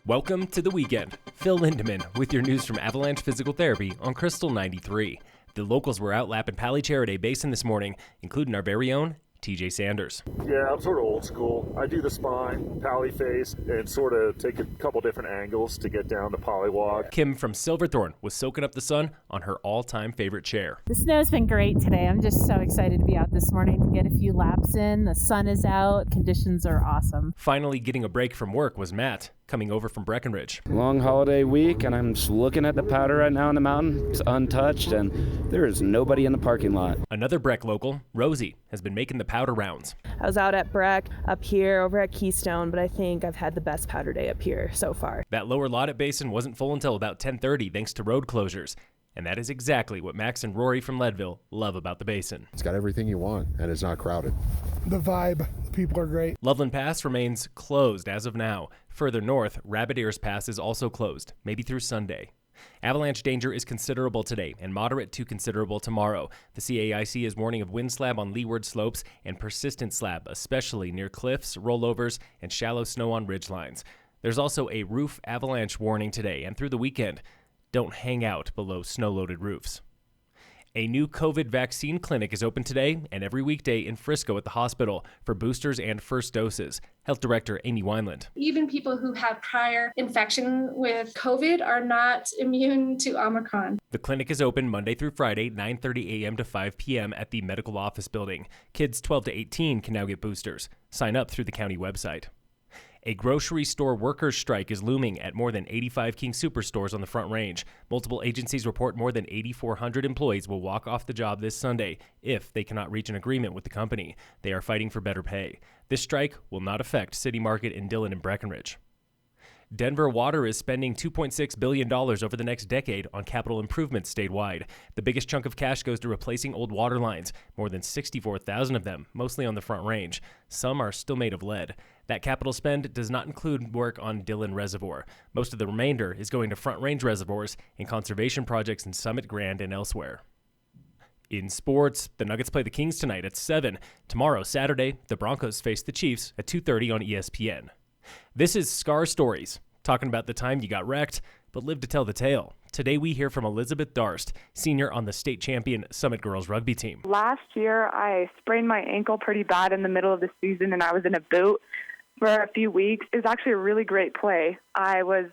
Welcome to the weekend. Phil Lindemann with your news from Avalanche Physical Therapy on Krystal 93. The locals were out lapping Pali Charity Basin this morning, including our very own TJ Sanders. Yeah, I'm sort of old school. I do the spine, Pali face, and sort of take a couple different angles to get down the Pali walk. Kim from Silverthorne was soaking up the sun on her all-time favorite chair. The snow's been great today. I'm just so excited to be out this morning to get a few laps in. The sun is out. Conditions are awesome. Finally getting a break from work was Matt, coming over from Breckenridge. Long holiday week, and I'm just looking at the powder right now on the mountain. It's untouched, and there is nobody in the parking lot. Another Breck local, Rosie, has been making the powder rounds. I was out at Breck, up here, over at Keystone, but I think I've had the best powder day up here so far. That lower lot at Basin wasn't full until about 10:30 thanks to road closures. And that is exactly what Max and Rory from Leadville love about the Basin. It's got everything you want, and it's not crowded. The vibe, the people are great. Loveland Pass remains closed as of now. Further north, Rabbit Ears Pass is also closed, maybe through Sunday. Avalanche danger is considerable today and moderate to considerable tomorrow. The CAIC is warning of wind slab on leeward slopes and persistent slab, especially near cliffs, rollovers, and shallow snow on ridgelines. There's also a roof avalanche warning today and through the weekend. Don't hang out below snow-loaded roofs. A new COVID vaccine clinic is open today and every weekday in Frisco at the hospital for boosters and first doses. Health Director Amy Wineland. Even people who have prior infection with COVID are not immune to Omicron. The clinic is open Monday through Friday, 9:30 a.m. to 5 p.m. at the medical office building. Kids 12 to 18 can now get boosters. Sign up through the county website. A grocery store workers' strike is looming at more than 85 King Superstores on the Front Range. Multiple agencies report more than 8,400 employees will walk off the job this Sunday if they cannot reach an agreement with the company. They are fighting for better pay. This strike will not affect City Market in Dillon and Breckenridge. Denver Water is spending $2.6 billion over the next decade on capital improvements statewide. The biggest chunk of cash goes to replacing old water lines, more than 64,000 of them, mostly on the Front Range. Some are still made of lead. That capital spend does not include work on Dillon Reservoir. Most of the remainder is going to Front Range reservoirs and conservation projects in Summit, Grand, and elsewhere. In sports, the Nuggets play the Kings tonight at 7. Tomorrow, Saturday, the Broncos face the Chiefs at 2:30 on ESPN. This is Scar Stories, talking about the time you got wrecked, but lived to tell the tale. Today we hear from Elizabeth Darst, senior on the state champion Summit girls rugby team. Last year, I sprained my ankle pretty bad in the middle of the season, and I was in a boot for a few weeks. It was actually a really great play. I was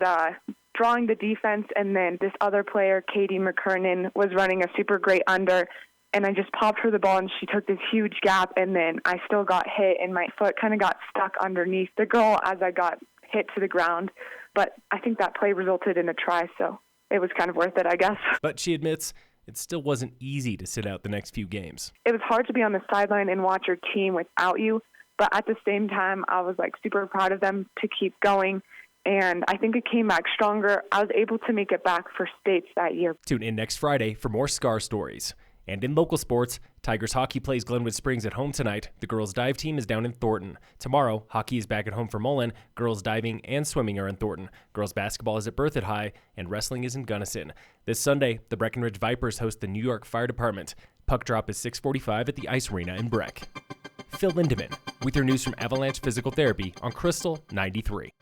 drawing the defense, and then this other player, Katie McKernan, was running a super great under, and I just popped her the ball, and she took this huge gap, and then I still got hit, and my foot kind of got stuck underneath the girl as I got hit to the ground. But I think that play resulted in a try, so it was kind of worth it, I guess. But she admits it still wasn't easy to sit out the next few games. It was hard to be on the sideline and watch your team without you, but at the same time, I was super proud of them to keep going. And I think it came back stronger. I was able to make it back for states that year. Tune in next Friday for more Scar Stories. And in local sports, Tigers hockey plays Glenwood Springs at home tonight. The girls' dive team is down in Thornton. Tomorrow, hockey is back at home for Mullen. Girls' diving and swimming are in Thornton. Girls' basketball is at Berthoud High, and wrestling is in Gunnison. This Sunday, the Breckenridge Vipers host the New York Fire Department. Puck drop is 6:45 at the Ice Arena in Breck. Phil Lindemann with your news from Avalanche Physical Therapy on Krystal 93.